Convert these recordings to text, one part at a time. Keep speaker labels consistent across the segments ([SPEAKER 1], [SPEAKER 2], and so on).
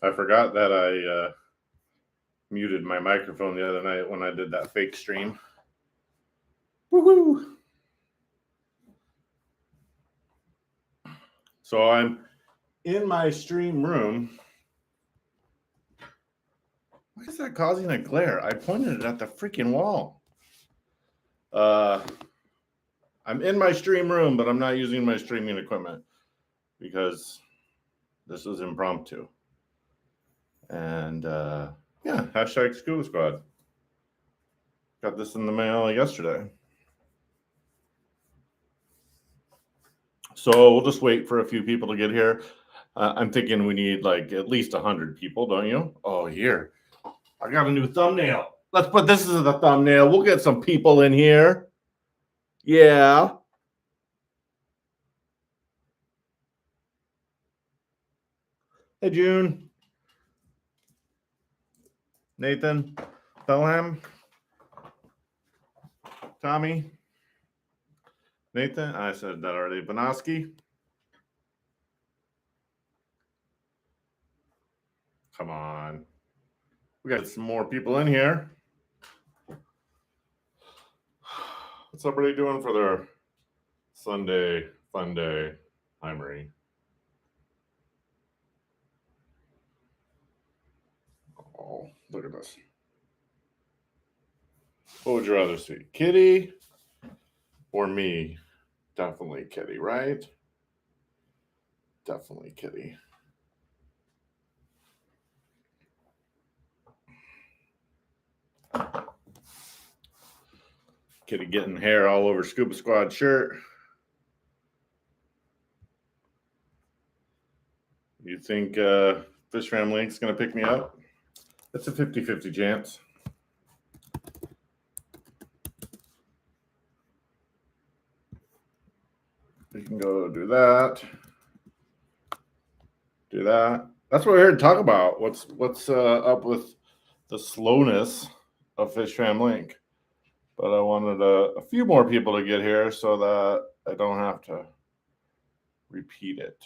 [SPEAKER 1] I forgot that I muted my microphone the other night when I did that fake stream. Woohoo! So I'm in my stream room. Why is that causing a glare? I pointed it at the freaking wall. I'm in my stream room, but I'm not using my streaming equipment because this is impromptu. And yeah, hashtag Scuba Squad. Got this in the mail yesterday. So we'll just wait for a few people to get here. I'm thinking we need like at least 100 people, don't you? Oh, here. I got a new thumbnail. Let's put this as the thumbnail. We'll get some people in here. Yeah. Hey, June. Nathan. Pelham. Tommy. Nathan. I said that already. Banoski. Come on. We got some more people in here. What's everybody doing for their Sunday fun day? Hi, Marie. Oh, look at this. What would you rather see? Kitty or me? Definitely Kitty, right? Definitely Kitty. Kitty getting hair all over Scuba Squad shirt. You think FishFam.Link's going to pick me up? It's a 50-50 chance. We can go do that. Do that. That's what we're here to talk about. What's up with the slowness of FishFam.Link? But I wanted a few more people to get here so that I don't have to repeat it.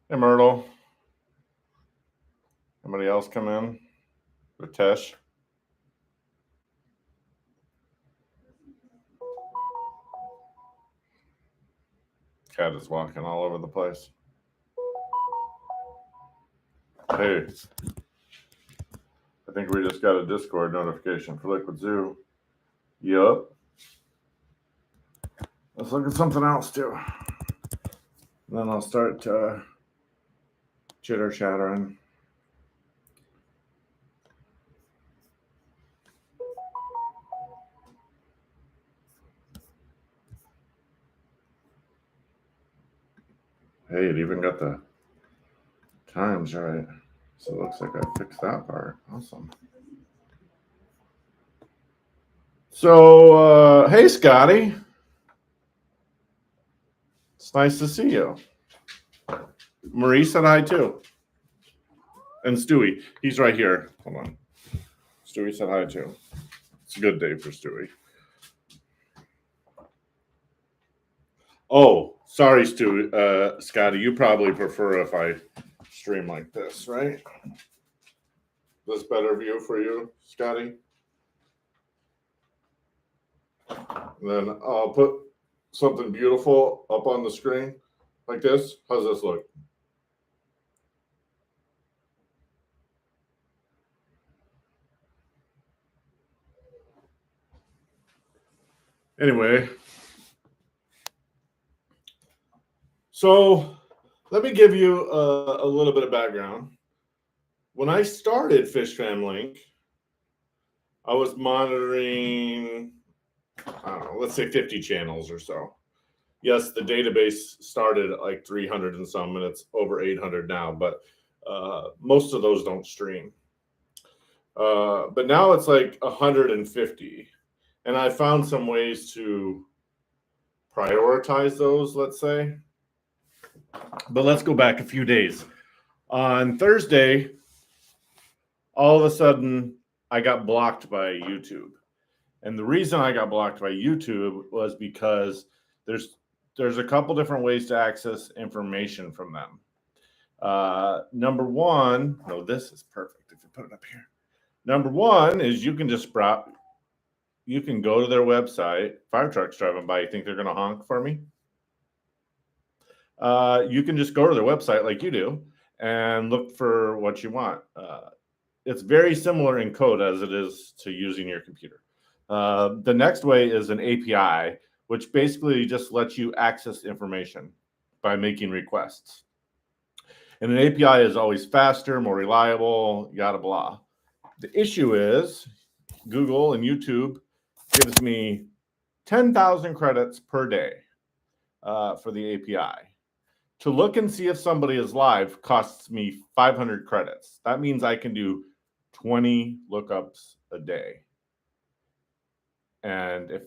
[SPEAKER 1] Hey, Myrtle. Anybody else come in? Ritesh. Cat is walking all over the place. Hey, I think we just got a Discord notification for Liquid Zoo. Yup. Let's look at something else too. And then I'll start chitter chattering. Hey, it even got the times right. So it looks like I fixed that part. Awesome. So, hey, Scotty. It's nice to see you. Marie said hi too. And Stewie, he's right here. Hold on. Stewie said hi too. It's a good day for Stewie. Oh, sorry, Stewie. Scotty, you probably prefer if I stream like this, right? This better view for you, Scotty? And then I'll put something beautiful up on the screen like this. How's this look? Anyway, so let me give you a little bit of background. When I started FishFam.Link, I was monitoring, I don't know, let's say 50 channels or so. Yes, the database started at like 300 and some, and it's over 800 now, but most of those don't stream. But now it's like 150. And I found some ways to prioritize those, let's say. But let's go back a few days. On Thursday, all of a sudden, I got blocked by YouTube. And the reason I got blocked by YouTube was because there's there's a couple different ways to access information from them. Number one, no, this is perfect if you put it up here. Number one is you can just you can go to their website. Fire truck's driving by. You think they're going to honk for me? You can just go to their website like you do and look for what you want. It's very similar in code as it is to using your computer. The next way is an API, which basically just lets you access information by making requests. And an API is always faster, more reliable, yada blah. The issue is Google and YouTube gives me 10,000 credits per day for the API. To look and see if somebody is live costs me 500 credits. That means I can do 20 lookups a day. And if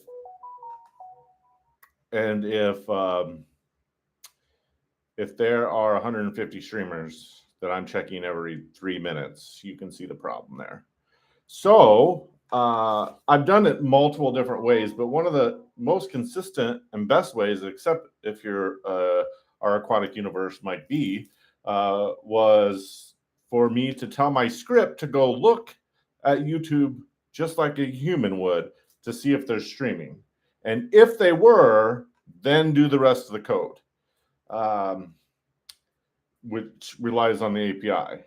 [SPEAKER 1] there are 150 streamers that I'm checking every 3 minutes, you can see the problem there. So I've done it multiple different ways, but one of the most consistent and best ways, except if you're our aquatic universe might be, was for me to tell my script to go look at YouTube just like a human would to see if they're streaming. And if they were, then do the rest of the code, which relies on the API.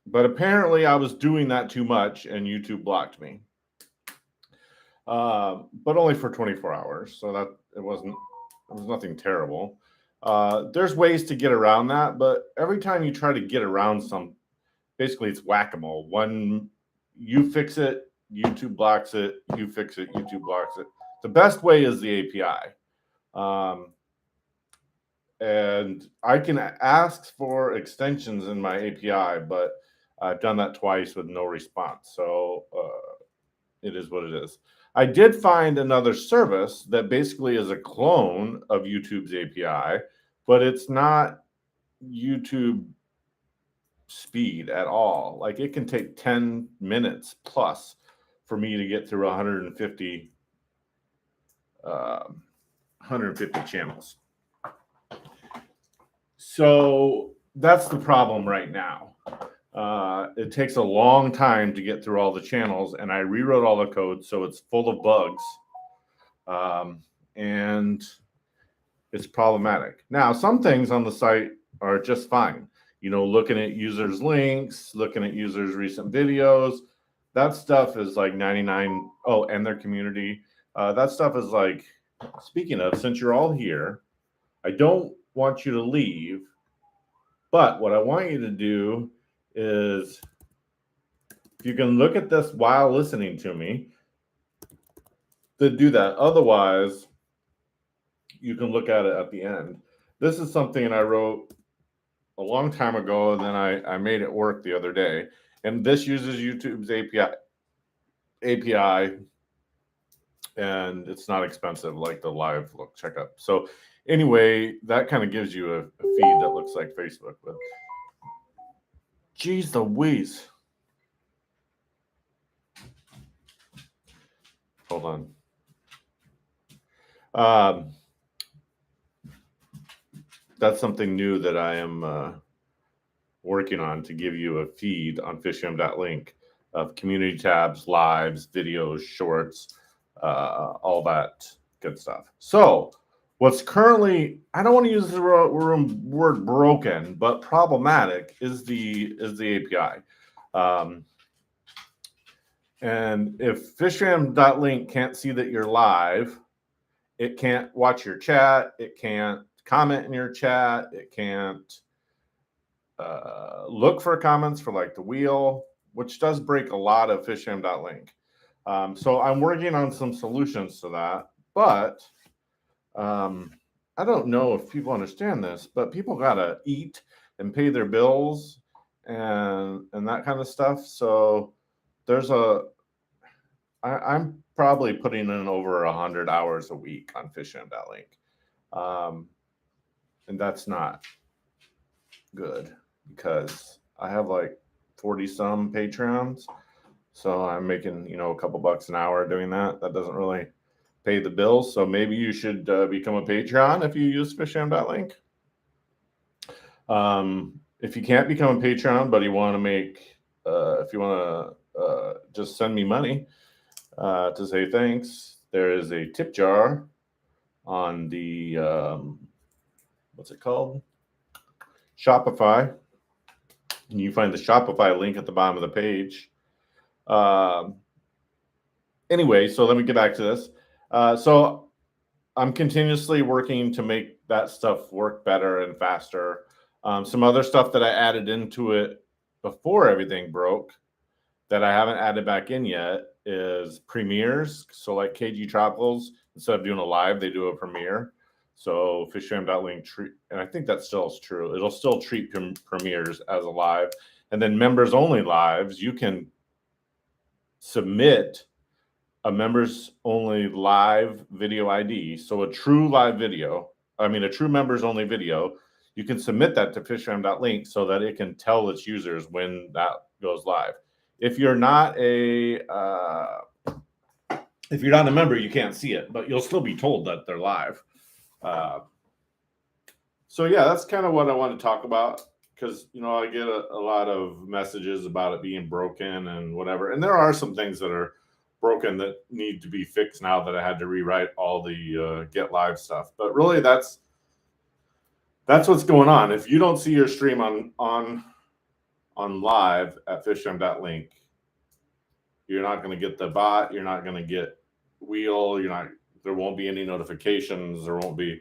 [SPEAKER 1] But apparently I was doing that too much and YouTube blocked me. But only for 24 hours. So that it was nothing terrible. There's ways to get around that, but every time you try to get around basically it's whack-a-mole. When you fix it, YouTube blocks it. You fix it, YouTube blocks it. The best way is the API. And I can ask for extensions in my API, but I've done that twice with no response. So it is what it is. I did find another service that basically is a clone of YouTube's API, but it's not YouTube speed at all. Like it can take 10 minutes plus for me to get through 150 channels. So that's the problem right now. It takes a long time to get through all the channels, and I rewrote all the code, so it's full of bugs, and it's problematic. Now, some things on the site are just fine. You know, looking at users' links, looking at users' recent videos, that stuff is like 99. Oh, and their community. That stuff is like, speaking of, since you're all here, I don't want you to leave, but what I want you to do is, if you can look at this while listening to me, to do that. Otherwise, you can look at it at the end. This is something I wrote a long time ago, and then I made it work the other day. And this uses YouTube's API, and it's not expensive like the live look checkup. So anyway, that kind of gives you a feed that looks like Facebook. But geez Louise. Hold on. That's something new that I am working on, to give you a feed on FishFam.Link of community tabs, lives, videos, shorts, all that good stuff. So what's currently, I don't want to use the word broken, but problematic is the API. And if FishFam.Link can't see that you're live, it can't watch your chat, it can't comment in your chat, it can't look for comments for like the wheel, which does break a lot of FishFam.Link. So I'm working on some solutions to that, but I don't know if people understand this, but people gotta eat and pay their bills and that kind of stuff. So there's I'm probably putting in over 100 hours a week on FishFam.Link. And that's not good because I have like 40 some Patreons. So I'm making, a couple bucks an hour doing that. That doesn't really pay the bills. So maybe you should become a Patreon if you use FishFam.Link. If you can't become a Patreon, but you want to make, if you want to just send me money to say thanks, there is a tip jar on the, what's it called? Shopify. And you find the Shopify link at the bottom of the page. Anyway, so let me get back to this. So I'm continuously working to make that stuff work better and faster. Some other stuff that I added into it before everything broke that I haven't added back in yet is premieres. So like KG Tropicals, instead of doing a live, they do a premiere. So FishFam.Link, and I think that still is true. It'll still treat premieres as a live. And then members only lives, you can submit a members only live video ID. So a true live video, a true members only video, you can submit that to FishFam.Link so that it can tell its users when that goes live. If you're not a member, you can't see it, but you'll still be told that they're live. So yeah, that's kind of what I want to talk about, because I get a lot of messages about it being broken and whatever, and there are some things that are broken that need to be fixed now that I had to rewrite all the get live stuff. But really, that's what's going on. If you don't see your stream on live at FishFam.Link, you're not going to get the bot. You're not going to get wheel. There won't be any notifications. There won't be,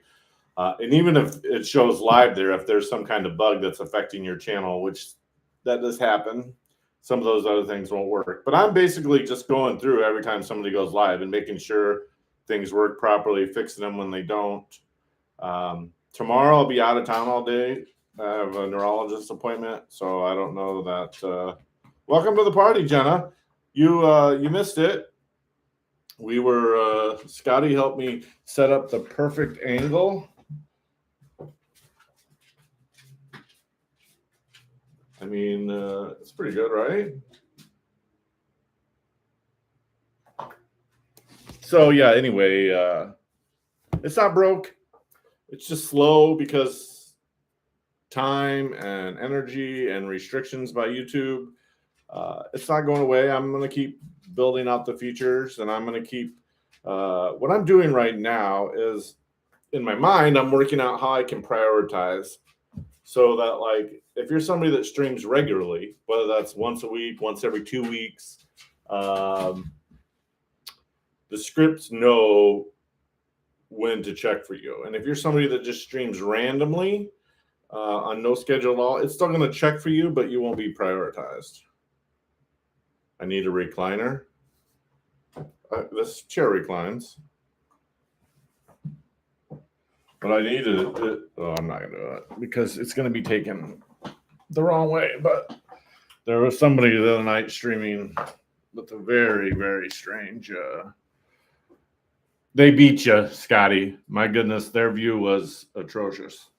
[SPEAKER 1] and even if it shows live there, if there's some kind of bug that's affecting your channel, which that does happen, some of those other things won't work. But I'm basically just going through every time somebody goes live and making sure things work properly, fixing them when they don't. Tomorrow I'll be out of town all day. I have a neurologist appointment, so I don't know that. Welcome to the party, Jenna. You missed it. We were Scotty helped me set up the perfect angle. It's pretty good, right? So yeah, anyway, it's not broke. It's just slow because time and energy and restrictions by YouTube. It's not going away. I'm going to keep building out the features, and I'm going to keep what I'm doing right now is, in my mind, I'm working out how I can prioritize, so that, like, if you're somebody that streams regularly, whether that's once a week, once every 2 weeks, the scripts know when to check for you. And if you're somebody that just streams randomly on no schedule at all, it's still going to check for you, but you won't be prioritized. I need a recliner. This chair reclines. But I need to, I'm not going to do it because it's going to be taken the wrong way. But there was somebody the other night streaming with a very, very strange, they beat you, Scotty. My goodness, their view was atrocious.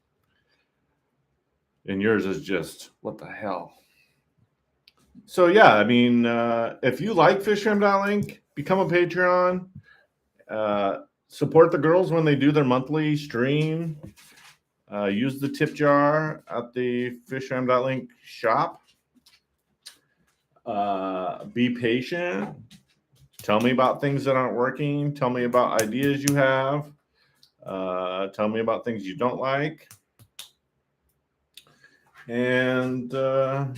[SPEAKER 1] And yours is just, what the hell? So yeah, if you like FishFam.Link, become a Patreon. Support the girls when they do their monthly stream. Use the tip jar at the FishFam.Link shop. Be patient. Tell me about things that aren't working. Tell me about ideas you have. Tell me about things you don't like. And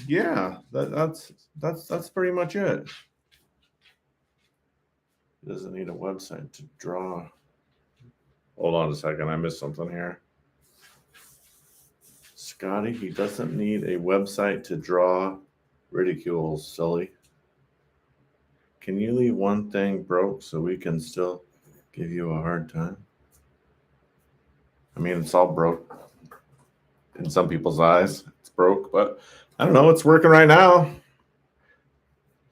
[SPEAKER 1] yeah, that's pretty much it. It doesn't need a website to draw. Hold on a second, I missed something here. Scotty, he doesn't need a website to draw ridicule, silly. Can you leave one thing broke so we can still give you a hard time? It's all broke. In some people's eyes, it's broke, but I don't know, it's working right now.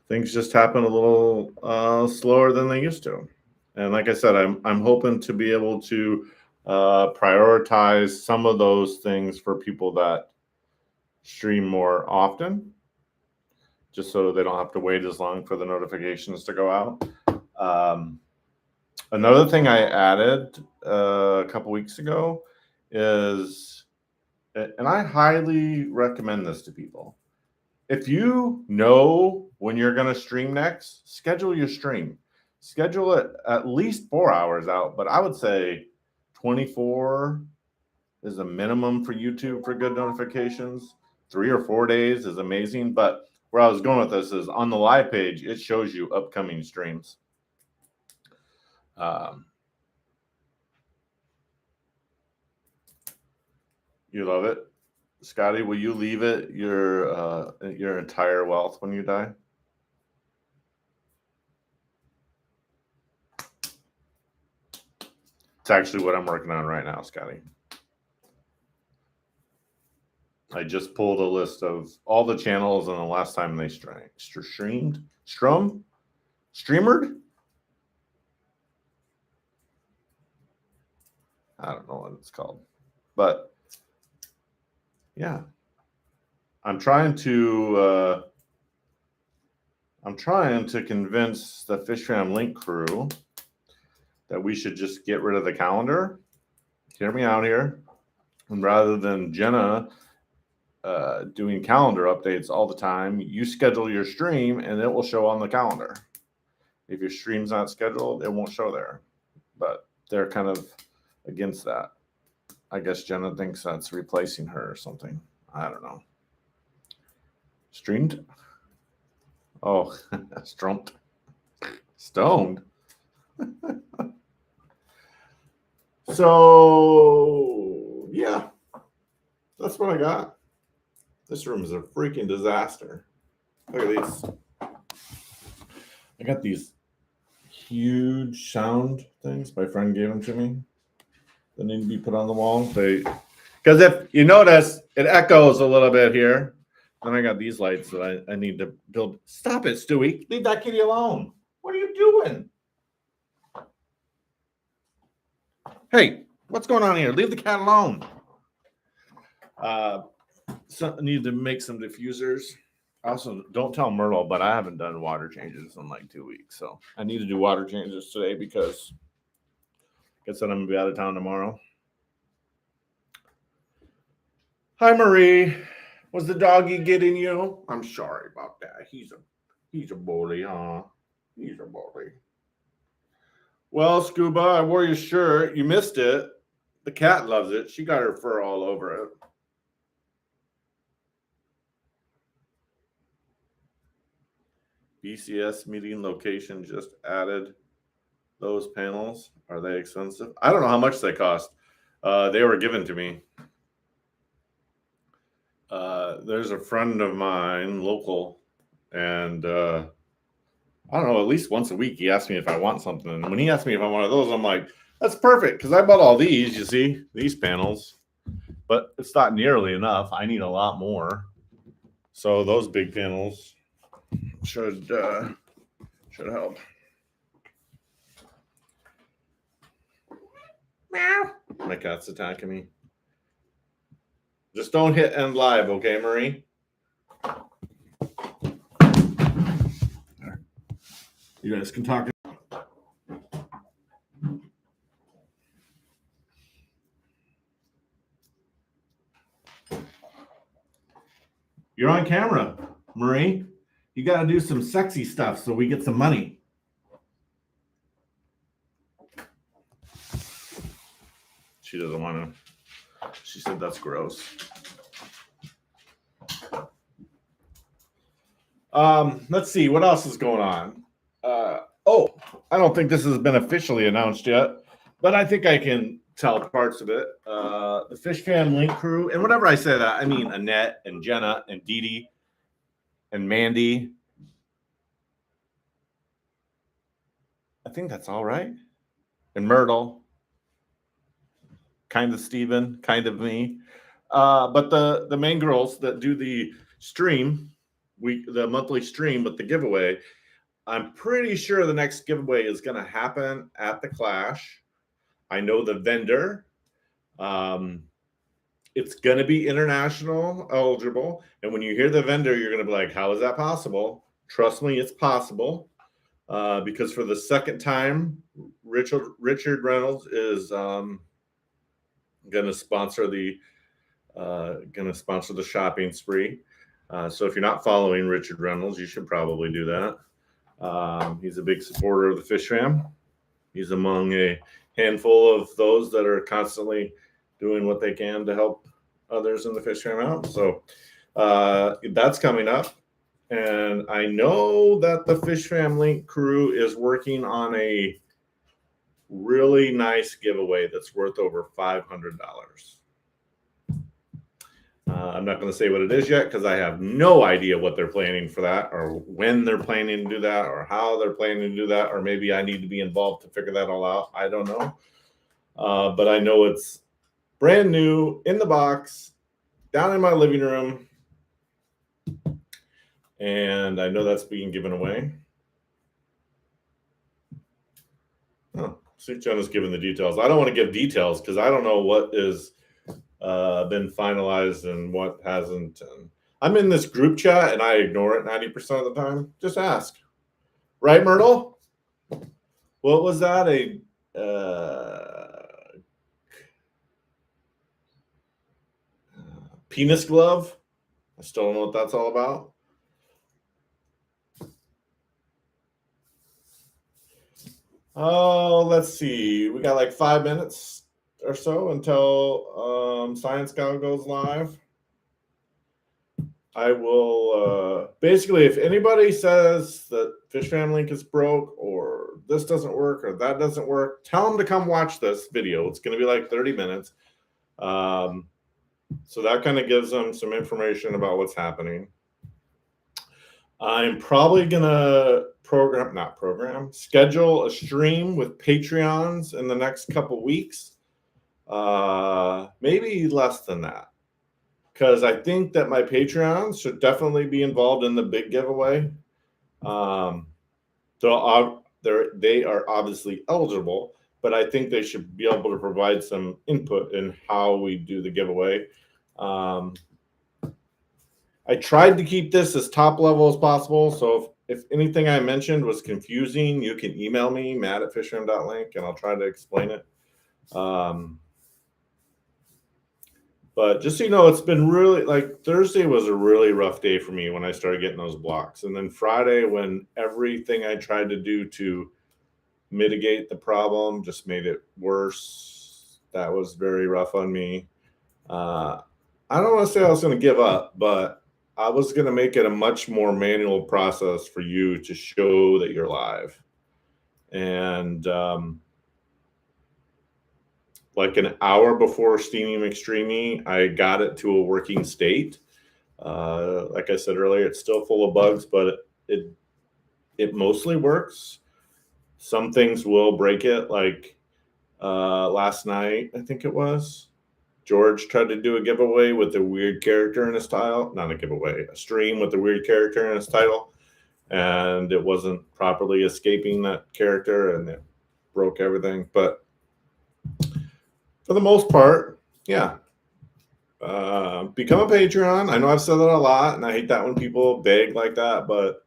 [SPEAKER 1] Things just happen a little slower than they used to. And like I said, I'm hoping to be able to prioritize some of those things for people that stream more often, just so they don't have to wait as long for the notifications to go out. Another thing I added a couple weeks ago is, and I highly recommend this to people. If you know when you're going to stream next, schedule your stream. Schedule it at least 4 hours out, but I would say 24 is a minimum for YouTube for good notifications. 3 or 4 days is amazing, but where I was going with this is on the live page, it shows you upcoming streams. You love it. Scotty, will you leave it your entire wealth when you die? It's actually what I'm working on right now, Scotty. I just pulled a list of all the channels and the last time they streamed. I don't know what it's called. But yeah. I'm trying to convince the FishFam.Link crew that we should just get rid of the calendar. Hear me out here. And rather than Jenna doing calendar updates all the time, you schedule your stream and it will show on the calendar. If your stream's not scheduled, it won't show there. But they're kind of against that. I guess Jenna thinks that's replacing her or something. I don't know. Streamed? Oh, stoned. So, yeah, that's what I got. This room is a freaking disaster. Look at these. I got these huge sound things. My friend gave them to me. They need to be put on the wall. Because if you notice, it echoes a little bit here. Then I got these lights that I need to build. Stop it, Stewie. Leave that kitty alone. What are you doing? Hey, what's going on here? Leave the cat alone. So I need to make some diffusers. Also, don't tell Myrtle, but I haven't done water changes in like 2 weeks. So I need to do water changes today because I guess I'm going to be out of town tomorrow. Hi, Marie. Was the doggy getting you? I'm sorry about that. He's a bully, huh? He's a bully. Well, Scuba, I wore your shirt. You missed it. The cat loves it. She got her fur all over it. BCS meeting location just added those panels. Are they expensive? I don't know how much they cost. They were given to me. There's a friend of mine, local, and I don't know, at least once a week he asks me if I want something. And when he asks me if I want those, I'm like, that's perfect, because I bought all these, you see, these panels. But it's not nearly enough. I need a lot more. So those big panels should help. Meow. My cat's attacking me. Just don't hit end live, okay, Marie? You guys can talk. You're on camera, Marie. You got to do some sexy stuff so we get some money. She doesn't want to. She said that's gross. Let's see. What else is going on? I don't think this has been officially announced yet, but I think I can tell parts of it. The FishFam.Link crew, and whenever I say that, I mean Annette and Jenna and Dee Dee and Mandy. I think that's all right. And Myrtle. Kind of Steven, kind of me. But the main girls that do the stream, the monthly stream with the giveaway, I'm pretty sure the next giveaway is going to happen at the Clash. I know the vendor. It's going to be international eligible. And when you hear the vendor, you're going to be like, how is that possible? Trust me, it's possible. because for the second time, Richard Reynolds is going to sponsor the shopping spree. So if you're not following Richard Reynolds, you should probably do that. He's a big supporter of the Fish Fam. He's among a handful of those that are constantly doing what they can to help others in the Fish Fam out. So that's coming up. And I know that the FishFam.Link crew is working on a really nice giveaway that's worth over $500. I'm not going to say what it is yet because I have no idea what they're planning for that, or when they're planning to do that, or how they're planning to do that, or maybe I need to be involved to figure that all out. I don't know. But I know it's brand new in the box down in my living room. And I know that's being given away. Oh, see, Jenna's giving the details. I don't want to give details because I don't know what is been finalized and what hasn't. And I'm in this group chat and I ignore it 90% of the time. Just ask. Right, Myrtle? What was that? A penis glove? I still don't know what that's all about. Oh, let's see. We got like 5 minutes or so until Science Scout goes live. I will basically, if anybody says that FishFam.Link is broke or this doesn't work or that doesn't work, tell them to come watch this video. It's going to be like 30 minutes. So that kind of gives them some information about what's happening. I'm probably going to schedule a stream with Patreons in the next couple weeks. Maybe less than that. Because I think that my Patreons should definitely be involved in the big giveaway. They are obviously eligible, but I think they should be able to provide some input in how we do the giveaway. I tried to keep this as top level as possible. So if anything I mentioned was confusing, you can email me, matt@fishfam.link, and I'll try to explain it. But just so you know, it's been really, like, Thursday was a really rough day for me when I started getting those blocks. And then Friday, when everything I tried to do to mitigate the problem just made it worse, that was very rough on me. I don't want to say I was going to give up, but I was going to make it a much more manual process for you to show that you're live. And like an hour before Steamy McStreamy, I got it to a working state. Like I said earlier, it's still full of bugs, but it mostly works. Some things will break it, like last night, I think it was. George tried to do a giveaway with a weird character in his title. Not a giveaway, a stream with a weird character in his title. And it wasn't properly escaping that character, and it broke everything. But for the most part, yeah. Become a Patreon. I know I've said that a lot, and I hate that when people beg like that, but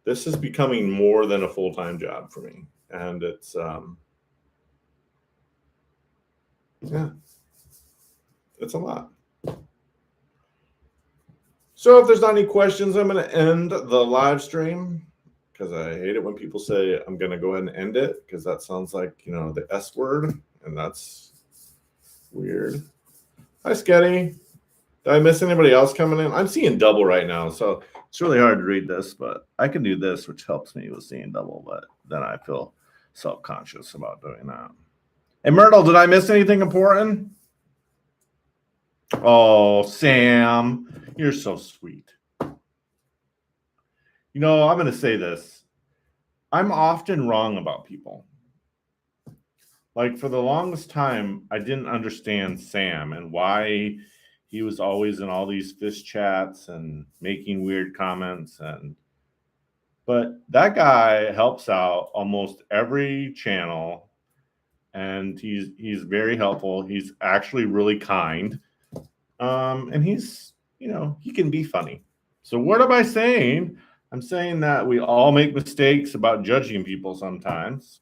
[SPEAKER 1] this is becoming more than a full-time job for me. And it's, yeah, it's a lot. So if there's not any questions, I'm going to end the live stream because I hate it when people say I'm going to go ahead and end it because that sounds like, you know, the S word, and that's weird. Hi, Sketty. Did I miss anybody else coming in? I'm seeing double right now, so it's really hard to read this, but I can do this, which helps me with seeing double, but then I feel self-conscious about doing that. Hey, Myrtle, did I miss anything important? Oh, Sam, you're so sweet. You know, I'm going to say this. I'm often wrong about people. Like, for the longest time, I didn't understand Sam and why he was always in all these fish chats and making weird comments. But that guy helps out almost every channel, and he's very helpful. He's actually really kind. And he's, you know, he can be funny. So what am I saying? I'm saying that we all make mistakes about judging people sometimes,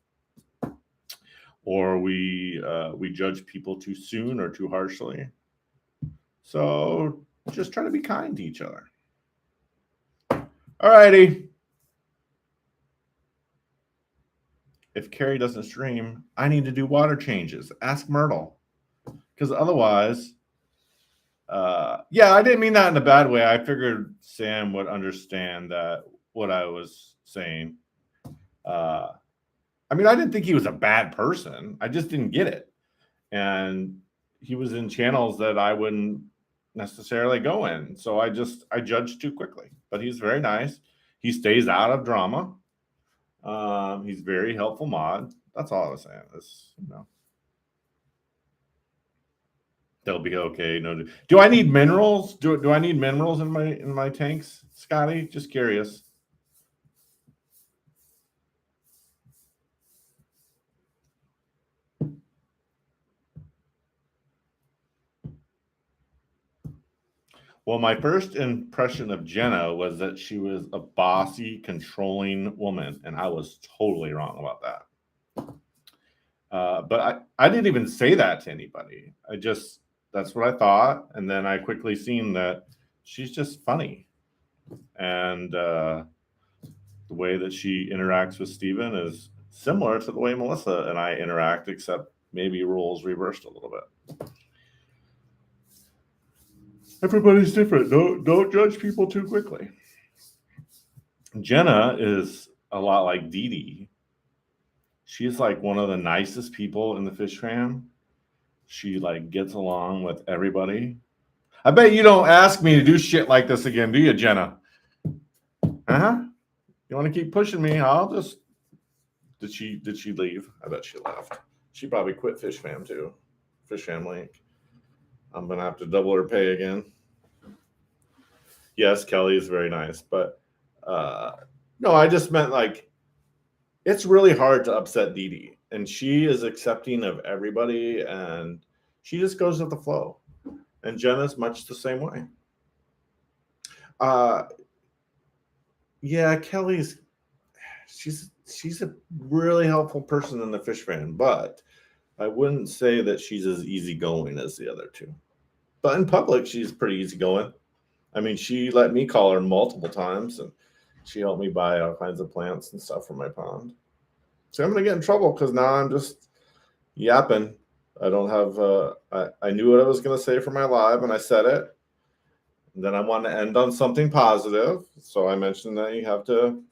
[SPEAKER 1] or we judge people too soon or too harshly. So just try to be kind to each other. All righty. If Carrie doesn't stream, I need to do water changes. Ask Myrtle. Because otherwise, yeah, I didn't mean that in a bad way. I figured Sam would understand that what I was saying. I mean, I didn't think he was a bad person. I just didn't get it. And he was in channels that I wouldn't necessarily go in. So I judged too quickly. But he's very nice. He stays out of drama. He's very helpful mod. That's all I was saying. They'll be okay. No, do I need minerals? Do I need minerals in my tanks, Scotty? Just curious. Well, my first impression of Jenna was that she was a bossy, controlling woman, and I was totally wrong about that. But I didn't even say that to anybody. That's what I thought, and then I quickly seen that she's just funny, and the way that she interacts with Steven is similar to the way Melissa and I interact, except maybe roles reversed a little bit. Everybody's different. Don't judge people too quickly. Jenna is a lot like Dee Dee. She's like one of the nicest people in the fish fam. She like gets along with everybody. I bet you don't ask me to do shit like this again, do you, Jenna? Uh-huh. You want to keep pushing me? I'll just. Did she leave? I bet she left. She probably quit Fish Fam too. FishFam.Link. I'm gonna have to double her pay again. Yes, Kelly is very nice, but no, I just meant like it's really hard to upset Dee Dee, and she is accepting of everybody, and she just goes with the flow. And Jenna's much the same way. Yeah, she's a really helpful person in the fish fam, but I wouldn't say that she's as easygoing as the other two. But in public, she's pretty easygoing. I mean, she let me call her multiple times, and she helped me buy all kinds of plants and stuff for my pond. So I'm going to get in trouble because now I'm just yapping. I don't have, I knew what I was going to say for my live, and I said it. And then I want to end on something positive. So I mentioned that you have to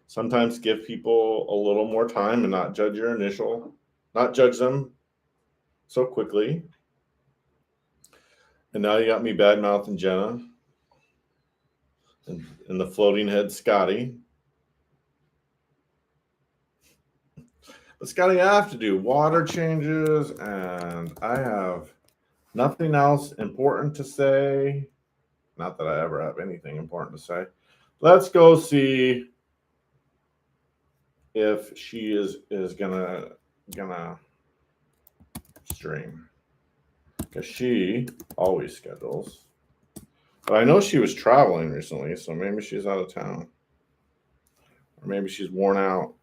[SPEAKER 1] sometimes give people a little more time and not judge them so quickly. And now you got me bad mouthing Jenna and the floating head Scotty. But Scotty, I have to do water changes, and I have nothing else important to say. Not that I ever have anything important to say. Let's go see if she is gonna stream, because she always schedules. But I know she was traveling recently, so maybe she's out of town, or maybe she's worn out.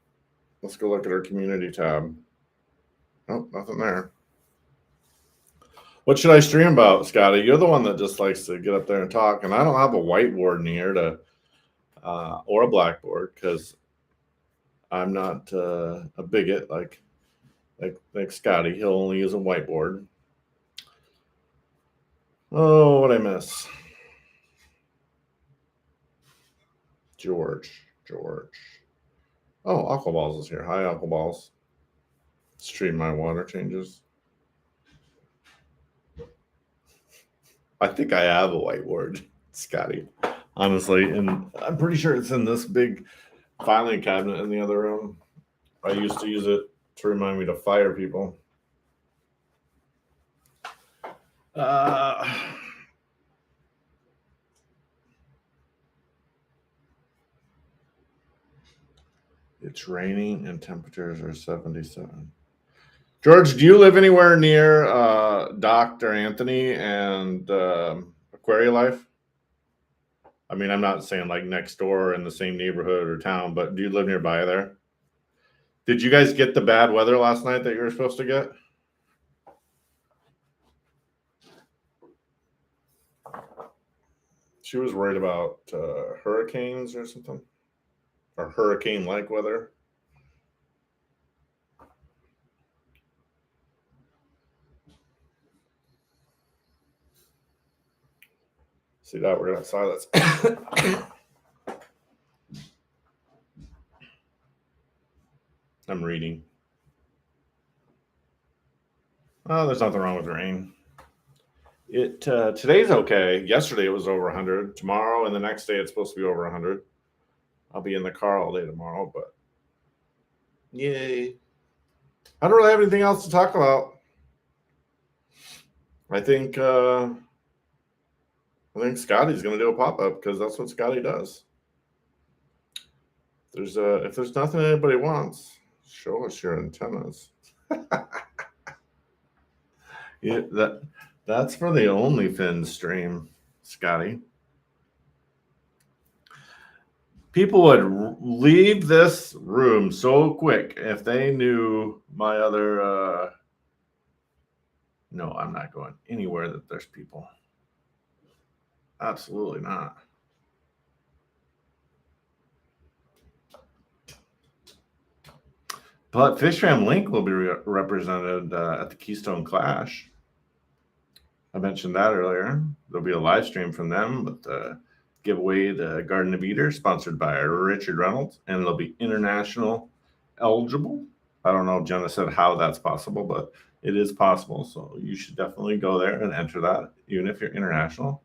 [SPEAKER 1] Let's go look at her community tab. Oh, nothing there. What should I stream about, Scotty? You're the one that just likes to get up there and talk, and I don't have a whiteboard near to, or a blackboard, because I'm not a bigot like Scotty. He'll only use a whiteboard. Oh, what I miss? George. Oh, Uncle Balls is here. Hi, Uncle Balls. Stream my water changes. I think I have a whiteboard, Scotty, honestly, and I'm pretty sure it's in this big filing cabinet in the other room. I used to use it to remind me to fire people. It's raining and temperatures are 77. George, do you live anywhere near Dr. Anthony and Aquarium Life? I mean, I'm not saying like next door in the same neighborhood or town, but do you live nearby there? Did you guys get the bad weather last night that you were supposed to get? She was worried about hurricanes or something, or hurricane-like weather. See that? We're gonna have silence. I'm reading. Oh, there's nothing wrong with rain. Today's okay. Yesterday it was over 100. Tomorrow and the next day it's supposed to be over 100. I'll be in the car all day tomorrow, but yay! I don't really have anything else to talk about. I think Scotty's gonna do a pop up because that's what Scotty does. If there's nothing anybody wants, show us your antennas. Yeah, that's for the OnlyFins stream, Scotty. People would leave this room so quick if they knew my other. No, I'm not going anywhere that there's people. Absolutely not. But FishFam.Link will be represented at the Keystone Clash. I mentioned that earlier. There'll be a live stream from them with the giveaway the Garden of Eater, sponsored by Richard Reynolds, and it'll be international eligible. I don't know if Jenna said how that's possible, but it is possible. So you should definitely go there and enter that, even if you're international.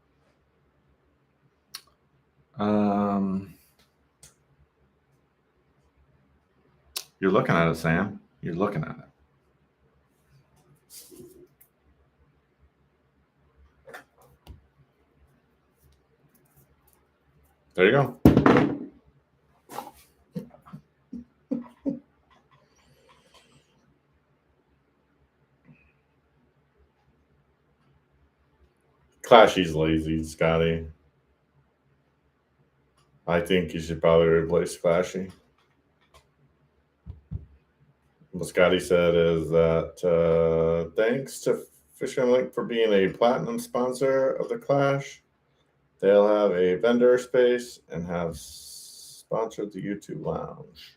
[SPEAKER 1] You're looking at it, Sam. You're looking at it. There you go. Clashy's lazy, Scotty. I think you should probably replace Clashy. What Scotty said is that thanks to FishFam.Link for being a platinum sponsor of the Clash, they'll have a vendor space and have sponsored the YouTube lounge.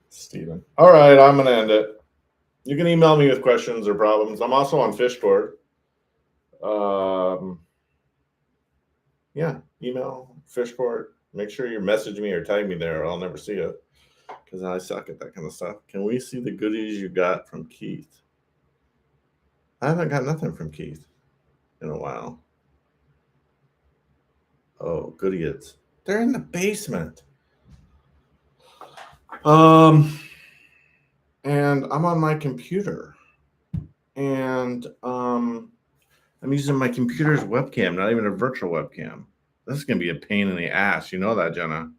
[SPEAKER 1] Steven. All right, I'm going to end it. You can email me with questions or problems. I'm also on Fishcourt. Yeah, email Fishcourt. Make sure you message me or tag me there, or I'll never see it because I suck at that kind of stuff. Can we see the goodies you got from Keith? I haven't got nothing from Keith in a while. Oh, goodies. They're in the basement. And I'm on my computer. And I'm using my computer's webcam, not even a virtual webcam. This is going to be a pain in the ass. You know that, Jenna.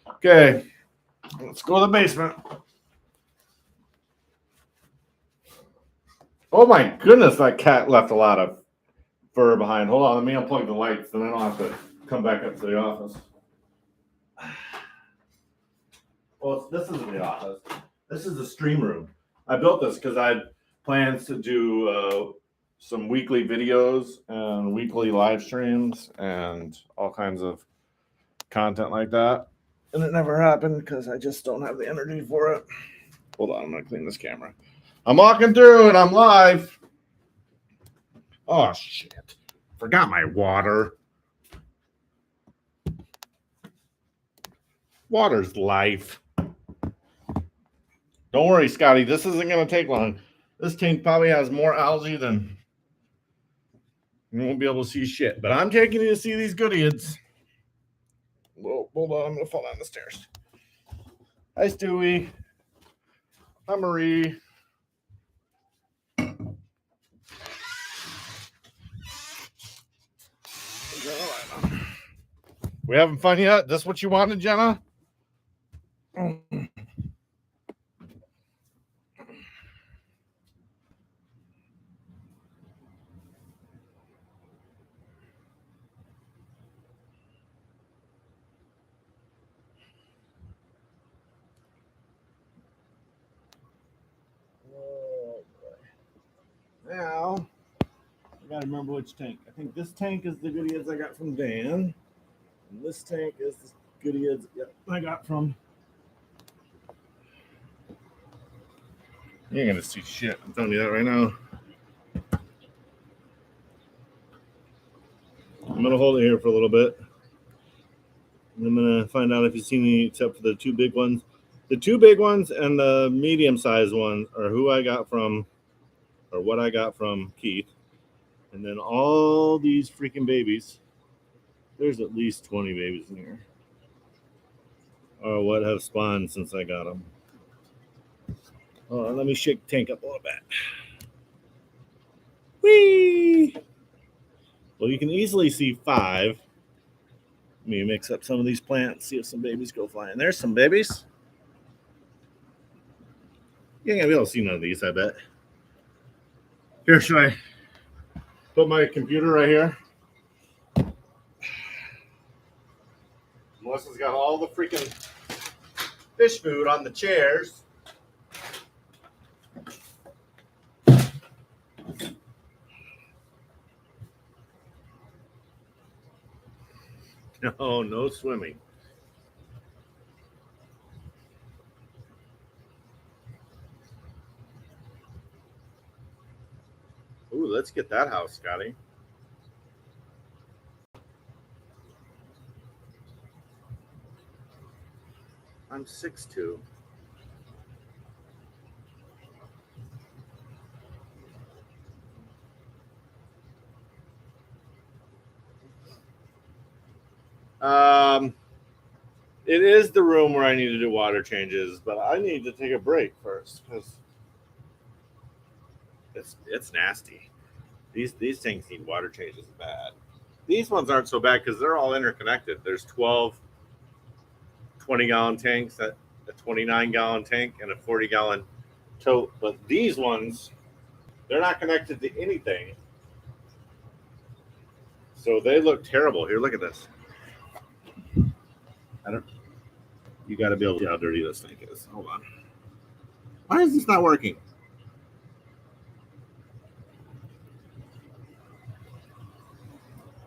[SPEAKER 1] Okay. Let's go to the basement. Oh my goodness, that cat left a lot of fur behind. Hold on, let me unplug the lights, then I don't have to come back up to the office. Well, this isn't the office. This is the stream room. I built this because I had plans to do some weekly videos and weekly live streams and all kinds of content like that. And it never happened because I just don't have the energy for it. Hold on, I'm going to clean this camera. I'm walking through and I'm live. Oh, shit. Forgot my water. Water's life. Don't worry, Scotty. This isn't going to take long. This tank probably has more algae than you won't be able to see shit. But I'm taking you to see these goodies. Whoa, hold on. I'm going to fall down the stairs. Hi, Stewie. Hi, Marie. We having fun yet? This what you wanted, Jenna? Now, I gotta remember which tank. I think this tank is the goodies I got from Dan. And this tank is the goodies I got from. You ain't gonna see shit. I'm telling you that right now. I'm gonna hold it here for a little bit. I'm gonna find out if you've seen any except for the two big ones. The two big ones and the medium-sized ones are who I got from, or what I got from Keith. And then all these freaking babies. There's at least 20 babies in here. Or what have spawned since I got them. Hold on, let me shake the tank up a little bit. Whee! Well, you can easily see 5. Let me mix up some of these plants, see if some babies go flying. There's some babies. You ain't gonna be able to see none of these, I bet. Here, should I put my computer right here? Melissa's got all the freaking fish food on the chairs. No, no swimming. Ooh, let's get that house, Scotty. I'm 6'2". It is the room where I need to do water changes, but I need to take a break first because it's nasty. These things need water changes bad. These ones aren't so bad because they're all interconnected. There's 12 20-gallon tanks, a 29-gallon tank, and a 40-gallon tote. But these ones, they're not connected to anything. So they look terrible. Here, look at this. You got to be able to see how dirty this tank is. Hold on. Why is this not working?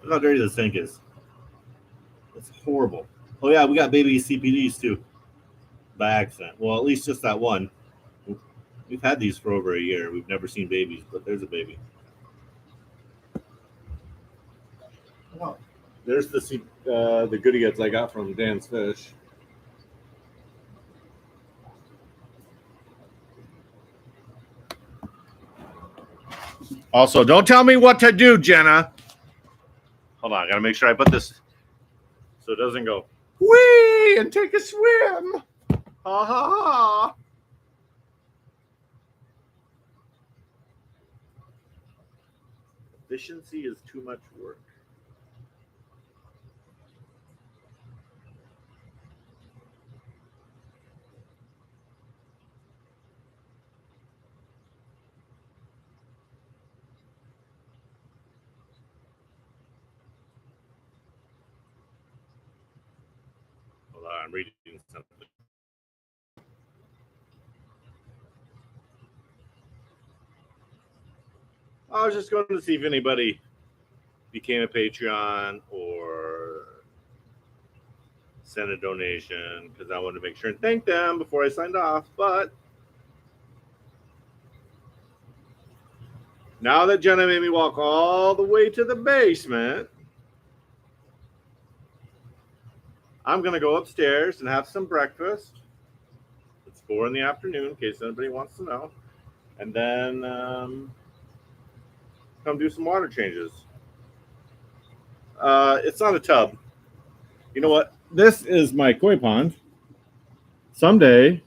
[SPEAKER 1] Look how dirty this tank is. It's horrible. Oh, yeah, we got baby CPDs, too. By accident. Well, at least just that one. We've had these for over a year. We've never seen babies, but there's a baby. Oh, there's the goodie goods I got from Dan's Fish. Also, don't tell me what to do, Jenna. Hold on, I gotta make sure I put this so it doesn't go whee and take a swim. Ha ha ha. Efficiency is too much work. Hold on, I'm reading something. I was just going to see if anybody became a Patreon or sent a donation because I wanted to make sure and thank them before I signed off. But now that Jenna made me walk all the way to the basement, I'm going to go upstairs and have some breakfast. It's 4 in the afternoon, in case anybody wants to know. And then come do some water changes. It's not a tub. You know what? This is my koi pond. Someday,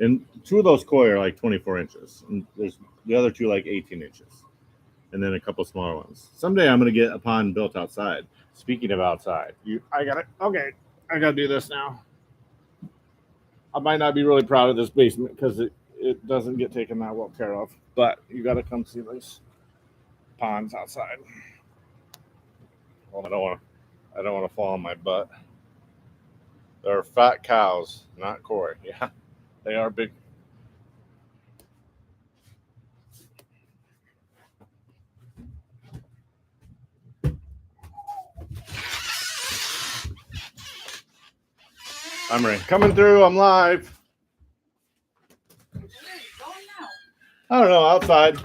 [SPEAKER 1] and 2 of those koi are like 24 inches. And there's the other 2 like 18 inches. And then a couple smaller ones. Someday I'm going to get a pond built outside. Speaking of outside, I gotta do this now. I might not be really proud of this basement because it doesn't get taken that well care of, but you gotta come see these ponds outside. Well, I don't want to fall on my butt. They're fat cows, not Corey. Yeah, they are big. I'm ready. Coming through. I'm live. I don't know. Outside.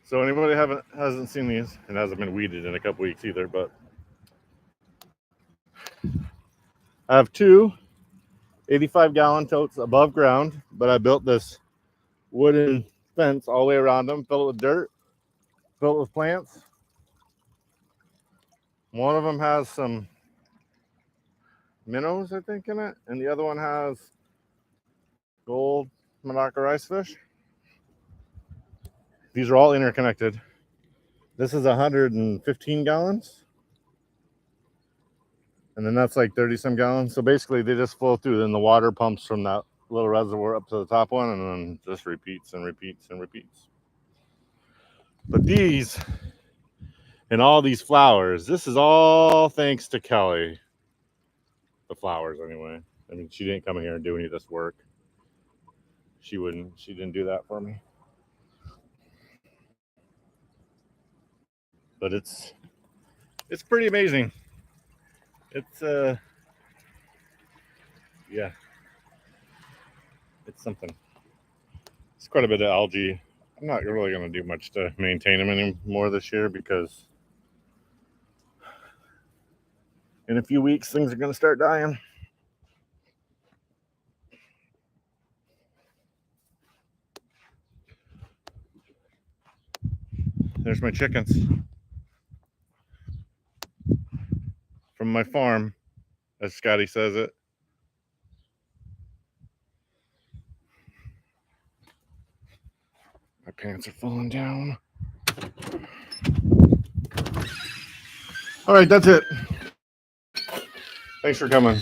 [SPEAKER 1] So anybody hasn't seen these, and hasn't been weeded in a couple weeks either, but I have two 85-gallon totes above ground, but I built this wooden fence all the way around them, filled it with dirt, filled it with plants. One of them has some minnows, I think, in it, and the other one has gold Malacca rice fish. These are all interconnected. This is 115 gallons. And then that's like 30 some gallons. So basically they just flow through. Then the water pumps from that little reservoir up to the top one and then just repeats and repeats and repeats. But these and all these flowers, this is all thanks to Kelly. The flowers anyway. I mean, she didn't come here and do any of this work. She didn't do that for me. But it's pretty amazing. It's yeah, it's something. It's quite a bit of algae. I'm not really going to do much to maintain them anymore this year because in a few weeks things are going to start dying. There's my chickens from my farm, as Scotty says it. My pants are falling down. All right, that's it. Thanks for coming.